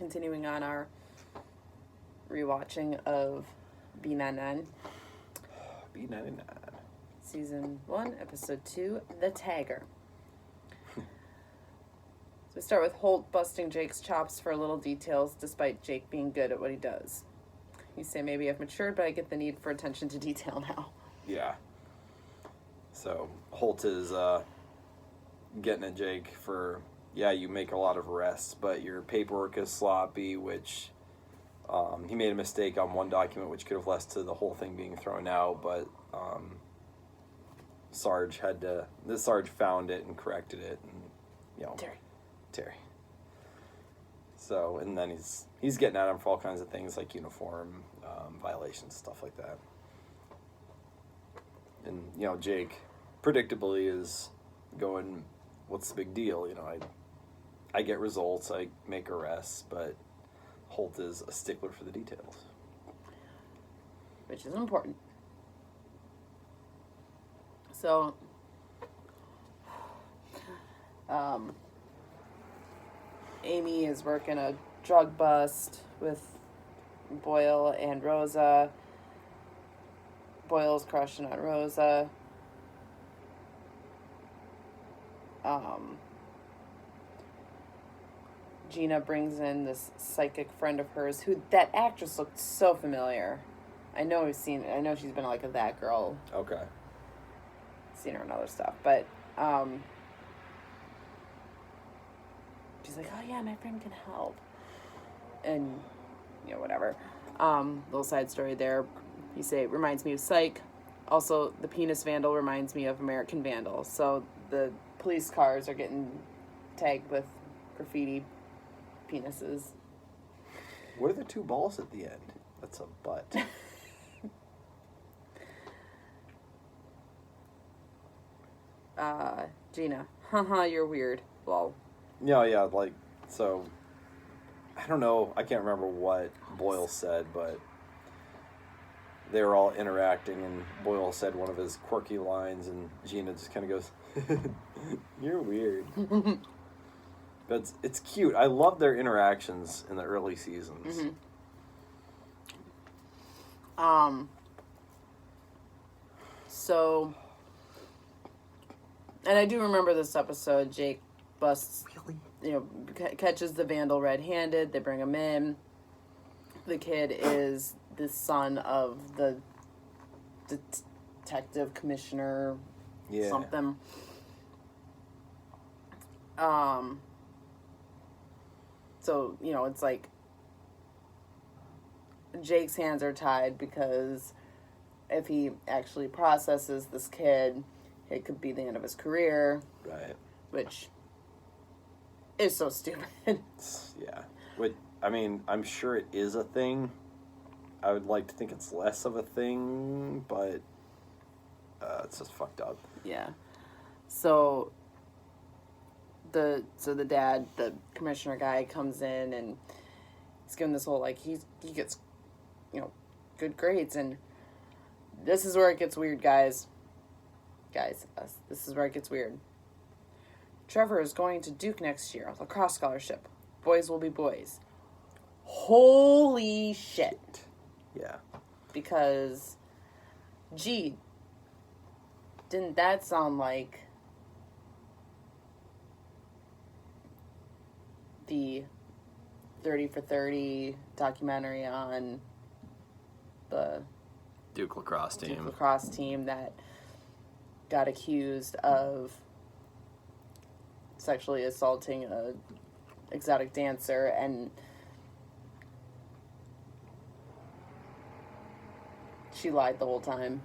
continuing on our rewatching of B99. B99. Season 1, Episode 2, The Tagger. So we start with Holt busting Jake's chops for little details, despite Jake being good at what he does. You say, maybe I've matured, but I get the need for attention to detail now. Yeah. So Holt is getting at Jake for, you make a lot of arrests, but your paperwork is sloppy, which he made a mistake on one document, which could have led to the whole thing being thrown out, but Sarge found it and corrected it, and Terry. So, and then he's getting at him for all kinds of things like uniform violations, stuff like that. And Jake, predictably, is going, "What's the big deal? I get results, I make arrests, but Holt is a stickler for the details." Which is important. So, Amy is working a drug bust with Boyle and Rosa. Boyle's crushing on Rosa. Gina brings in this psychic friend of hers who, that actress looked so familiar. I know she's been like a That Girl. Okay. Seen her in other stuff, but she's like, "Oh yeah, my friend can help," and whatever. Little side story there. You say it reminds me of Psych. Also, the penis vandal reminds me of American Vandal. So the police cars are getting tagged with graffiti penises. What are the two balls at the end? That's a butt. Gina. Haha, you're weird. Lol. Yeah, so, I don't know, I can't remember what Boyle said, but they were all interacting, and Boyle said one of his quirky lines, and Gina just kind of goes, "You're weird." But it's cute. I love their interactions in the early seasons. Mm-hmm. So, and I do remember this episode. Jake busts, catches the vandal red-handed. They bring him in. The kid is the son of the detective commissioner, something. So, it's like Jake's hands are tied because if he actually processes this kid, it could be the end of his career. Right. Which is so stupid. Yeah. I'm sure it is a thing. I would like to think it's less of a thing, but it's just fucked up. Yeah. So the dad, the commissioner guy, comes in and he's giving this whole he gets good grades, and this is where it gets weird, guys. This is where it gets weird. Trevor is going to Duke next year, lacrosse scholarship. Boys will be boys. Holy shit. Yeah. Because, gee, didn't that sound like the 30 for 30 documentary on the Duke lacrosse team that got accused of sexually assaulting a exotic dancer, and she lied the whole time.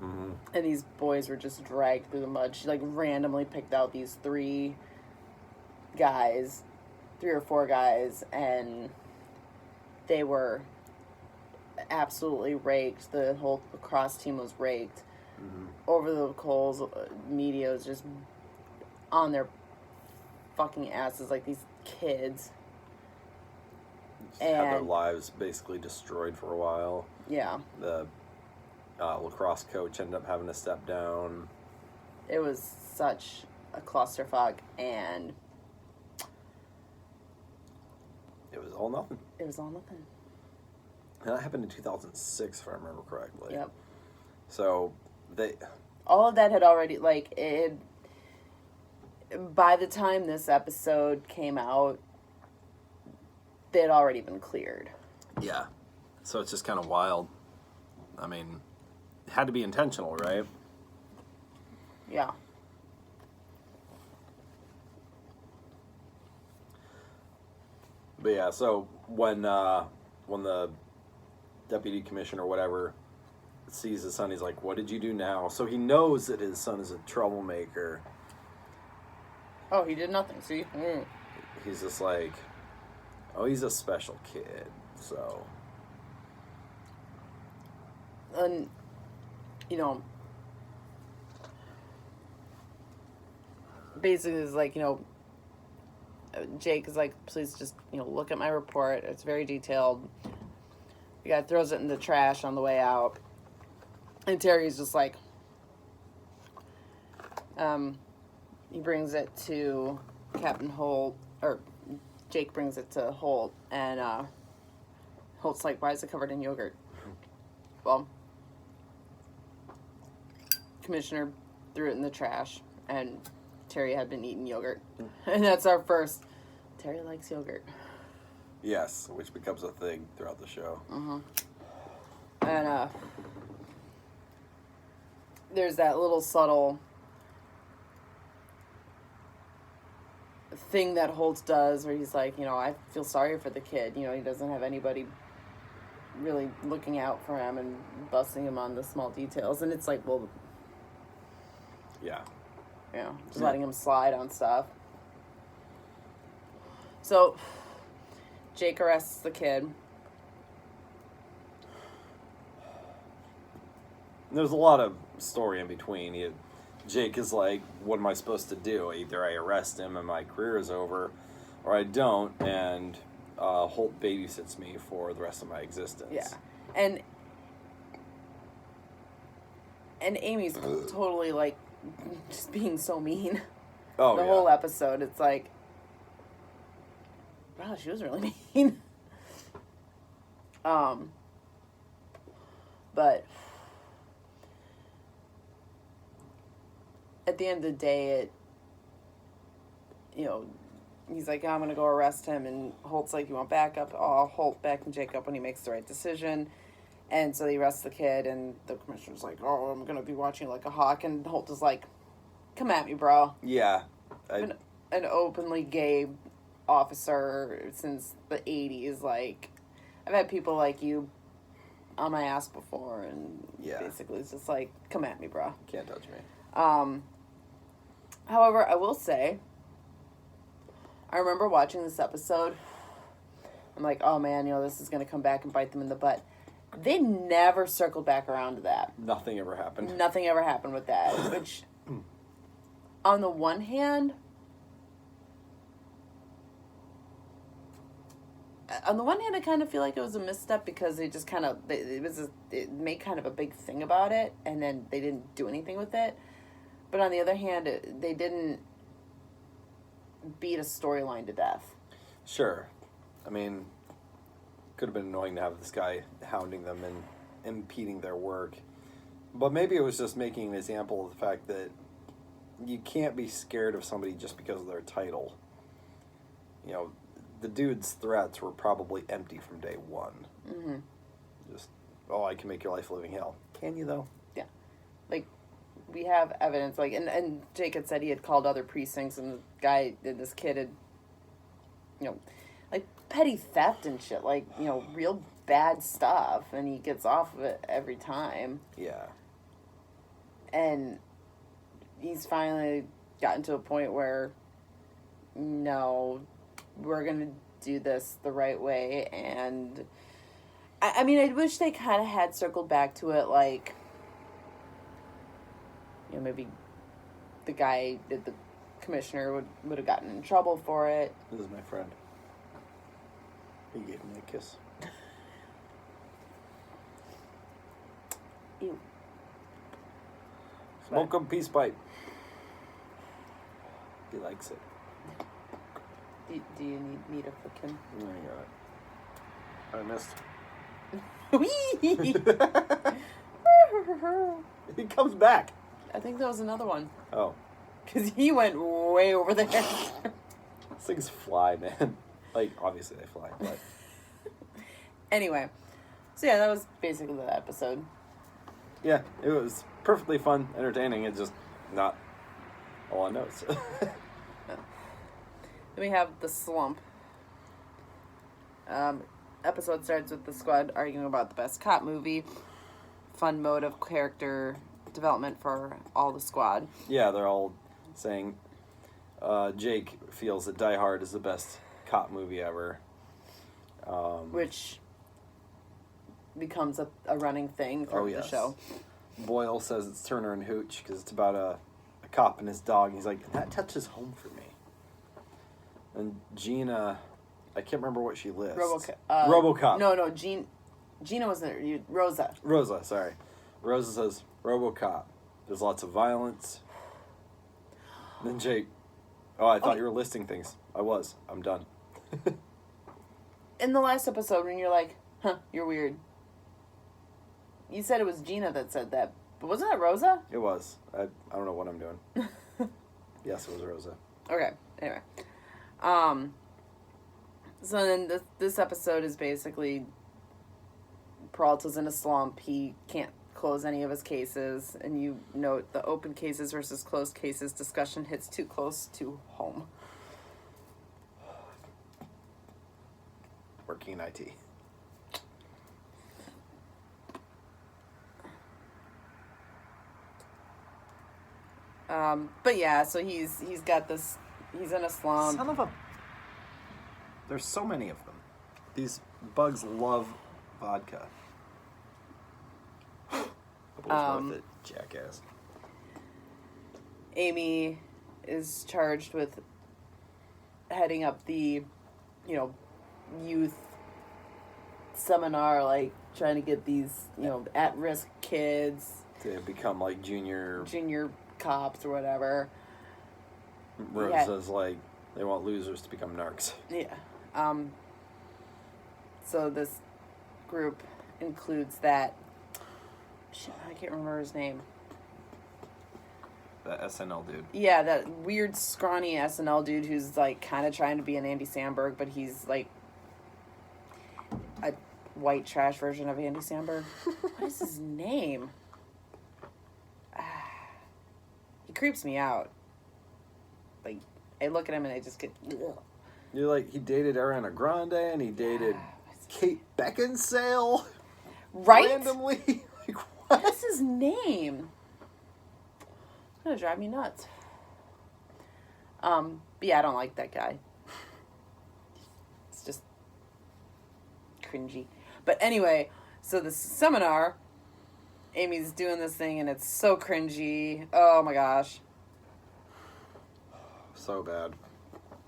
Mm-hmm. And these boys were just dragged through the mud. She randomly picked out these 3 or 4 guys, and they were absolutely raked. The whole lacrosse team was raked. Mm-hmm. Over the coals. Media was just on their fucking asses like these kids. Just had their lives basically destroyed for a while. Yeah. The lacrosse coach ended up having to step down. It was such a clusterfuck, and it all nothing. It was all nothing. And that happened in 2006, if I remember correctly. Yep. So all of that had already, like, by the time this episode came out, they had already been cleared. Yeah. So it's just kind of wild. I mean, it had to be intentional, right? Yeah. But yeah, so when the deputy commissioner or whatever sees his son, he's like, "What did you do now?" So he knows that his son is a troublemaker. Oh, he did nothing. See? He's just like, "Oh, he's a special kid." So, and basically it's like, Jake is like, please just, look at my report. It's very detailed. The guy throws it in the trash on the way out. And Terry's just like, he brings it to Captain Holt, or Jake brings it to Holt, and Holt's like, why is it covered in yogurt? Well, Commissioner threw it in the trash, and Terry had been eating yogurt. And that's our first, Terry likes yogurt. yes, which becomes a thing throughout the show. Mm-hmm. And there's that little subtle thing that Holt does where he's like, I feel sorry for the kid. He doesn't have anybody really looking out for him and busting him on the small details. And it's like, well, Yeah. Just letting him slide on stuff. So Jake arrests the kid. There's a lot of story in between. Jake is like, what am I supposed to do? Either I arrest him and my career is over, or I don't, and Holt babysits me for the rest of my existence. Yeah. And Amy's totally, like, just being so mean. Oh, the whole episode, it's like, wow, she was really mean. But at the end of the day, he's like, I'm going to go arrest him. And Holt's like, you want backup? Oh, Holt backing Jake up when he makes the right decision. And so he arrests the kid, and the commissioner's like, oh, I'm going to be watching like a hawk. And Holt is like, come at me, bro. Yeah. An openly gay officer since the 80s. Like, I've had people like you on my ass before, and basically it's just like, come at me, bro. Can't touch me. However, I will say, I remember watching this episode. I'm like, oh man, this is going to come back and bite them in the butt. They never circled back around to that. Nothing ever happened. Nothing ever happened with that. Which, on the one hand, I kind of feel like it was a misstep because they just kind of, it made kind of a big thing about it, and then they didn't do anything with it. But on the other hand, they didn't beat a storyline to death. Sure. I mean, could have been annoying to have this guy hounding them and impeding their work. But maybe it was just making an example of the fact that you can't be scared of somebody just because of their title. The dude's threats were probably empty from day one. Mm-hmm. Just, I can make your life a living hell. Can you, though? Yeah. Like, we have evidence, like, and Jake had said he had called other precincts, and this kid had, like, petty theft and shit, like, real bad stuff, and he gets off of it every time. Yeah. And he's finally gotten to a point where, no, we're going to do this the right way, and I mean, I wish they kind of had circled back to it, like, maybe the commissioner would have gotten in trouble for it. This is my friend. He gave me a kiss. Ew. Smoke a peace pipe. He likes it. Do you need me to fuck him? Oh my God. I missed. Whee! He comes back. I think that was another one. Oh. Because he went way over there. These things fly, man. Like, obviously they fly, but... Anyway. So yeah, that was basically the episode. Yeah, it was perfectly fun, entertaining. It's just not a lot of notes. Then we have the Slump. Episode starts with the squad arguing about the best cop movie. Fun mode of character development for all the squad. Yeah, they're all saying Jake feels that Die Hard is the best cop movie ever. Which becomes a running thing for the show. Boyle says it's Turner and Hooch because it's about a cop and his dog. He's like, that touches home for me. And Gina, I can't remember what she lists. RoboCop. No, Gina wasn't there. Rosa, sorry. Rosa says, RoboCop. There's lots of violence. Then Jake, I thought you were listing things. I was. I'm done. In the last episode, when you're like, you're weird. You said it was Gina that said that. But wasn't it Rosa? It was. I don't know what I'm doing. Yes, it was Rosa. Okay. Anyway. So then this episode is basically Peralta's in a slump. He can't close any of his cases. And you note the open cases versus closed cases discussion hits too close to home. Working in IT. But yeah, so he's got this, he's in a slump. Son of a... There's so many of them. These bugs love vodka. Worth it, jackass. Amy is charged with heading up the, youth seminar, like trying to get these, at-risk kids to become like junior cops or whatever. Rose says like they want losers to become narcs. Yeah. So this group includes that. Shit, I can't remember his name. That SNL dude. Yeah, that weird scrawny SNL dude who's like kind of trying to be an Andy Samberg, but he's like a white trash version of Andy Samberg. What is his name? He creeps me out. Like, I look at him and I just get... Ugh. You're like, he dated Ariana Grande and he dated Kate Beckinsale. Right? Randomly. Like, what? What is his name? It's gonna drive me nuts. But yeah, I don't like that guy. It's just cringy. But anyway, so this seminar, Amy's doing this thing and it's so cringy. Oh my gosh. So bad.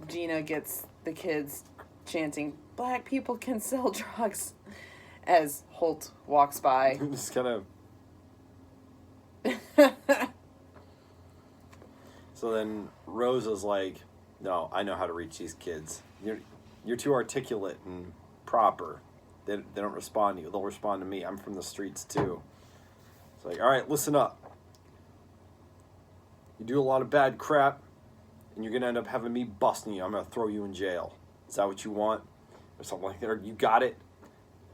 Gina gets the kids chanting, "Black people can sell drugs," as Holt walks by. Just kind of... So then Rosa's like, no, I know how to reach these kids. You're too articulate and proper. They don't respond to you. They'll respond to me. I'm from the streets too. It's like, all right, listen up. You do a lot of bad crap, and you're going to end up having me busting you. I'm going to throw you in jail. Is that what you want? Or something like that. Or you got it?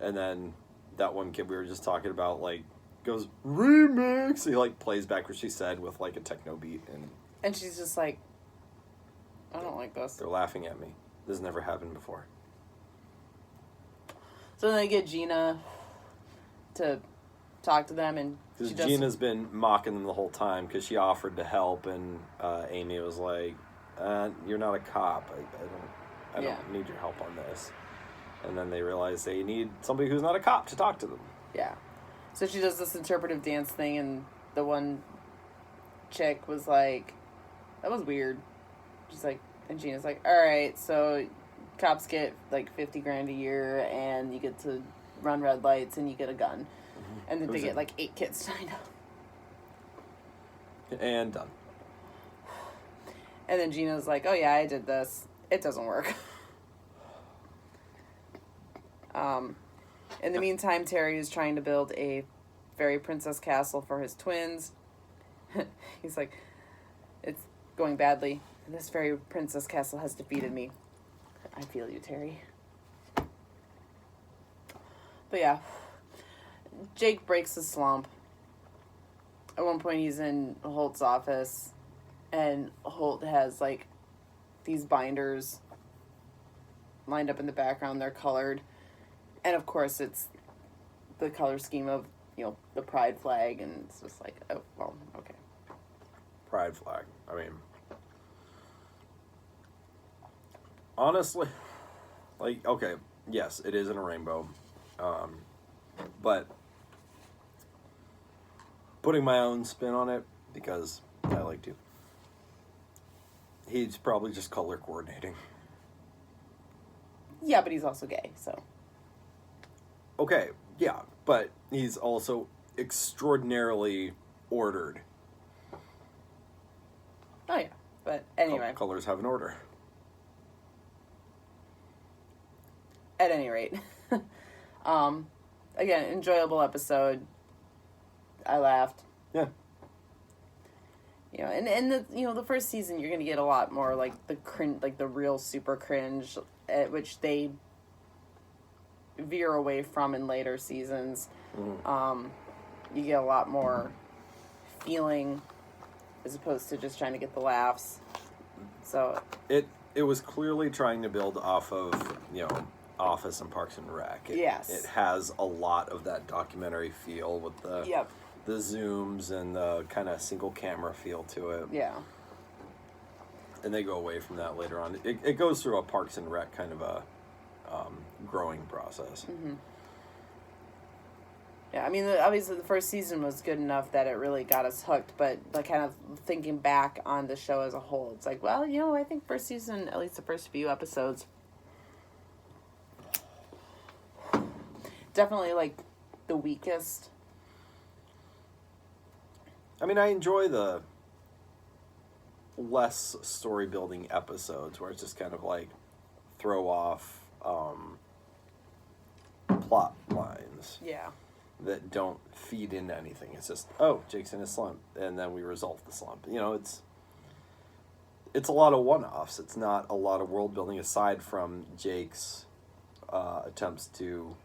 And then that one kid we were just talking about, like, goes, remix! He, like, plays back what she said with, like, a techno beat. And she's just like, I don't like this. They're laughing at me. This has never happened before. So then they get Gina to talk to them, and because Gina's been mocking them the whole time because she offered to help, and Amy was like, "You're not a cop. I don't need your help on this." And then they realize they need somebody who's not a cop to talk to them. Yeah. So she does this interpretive dance thing, and the one chick was like, "That was weird." She's like, and Gina's like, "All right, so cops get like $50,000 a year, and you get to run red lights, and you get a gun." Mm-hmm. And then they get like 8 kids signed up. And done. And then Gina's like, "Oh yeah, I did this. It doesn't work." In the meantime, Terry is trying to build a fairy princess castle for his twins. He's like, it's going badly. This fairy princess castle has defeated me. I feel you, Terry. But yeah, Jake breaks the slump. At one point, he's in Holt's office, and Holt has, like, these binders lined up in the background. They're colored. And, of course, it's the color scheme of, the pride flag, and it's just like, oh, well, okay. Pride flag. I mean, honestly, like, okay, yes, it is in a rainbow. But putting my own spin on it, because I like to, he's probably just color coordinating. Yeah, but he's also gay, so. Okay, yeah, but he's also extraordinarily ordered. Oh, yeah, but anyway. Colors have an order. At any rate. Again, enjoyable episode. I laughed. Yeah. And the first season you're gonna get a lot more like the cringe, like the real super cringe, which they veer away from in later seasons. Mm. You get a lot more feeling as opposed to just trying to get the laughs. So it was clearly trying to build off of Office and Parks and Rec. Yes. It has a lot of that documentary feel with the zooms and the kind of single camera feel to it. Yeah. And they go away from that later on. It goes through a Parks and Rec kind of a growing process. Mm-hmm. Yeah, I mean, obviously the first season was good enough that it really got us hooked, but like kind of thinking back on the show as a whole, it's like, well, I think first season, at least the first few episodes, definitely like the weakest. I mean, I enjoy the less story building episodes where it's just kind of like throw off plot lines. Yeah. That don't feed into anything. It's just, oh, Jake's in a slump, and then we resolve the slump. It's a lot of one-offs. It's not a lot of world building aside from Jake's attempts to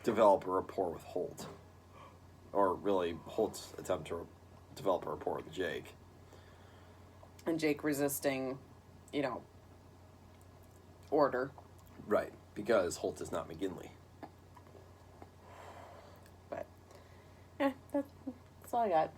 develop a rapport with Holt, or really Holt's attempt to develop a rapport with Jake, and Jake resisting, order. Right, because Holt is not McGinley. But yeah, that's all I got.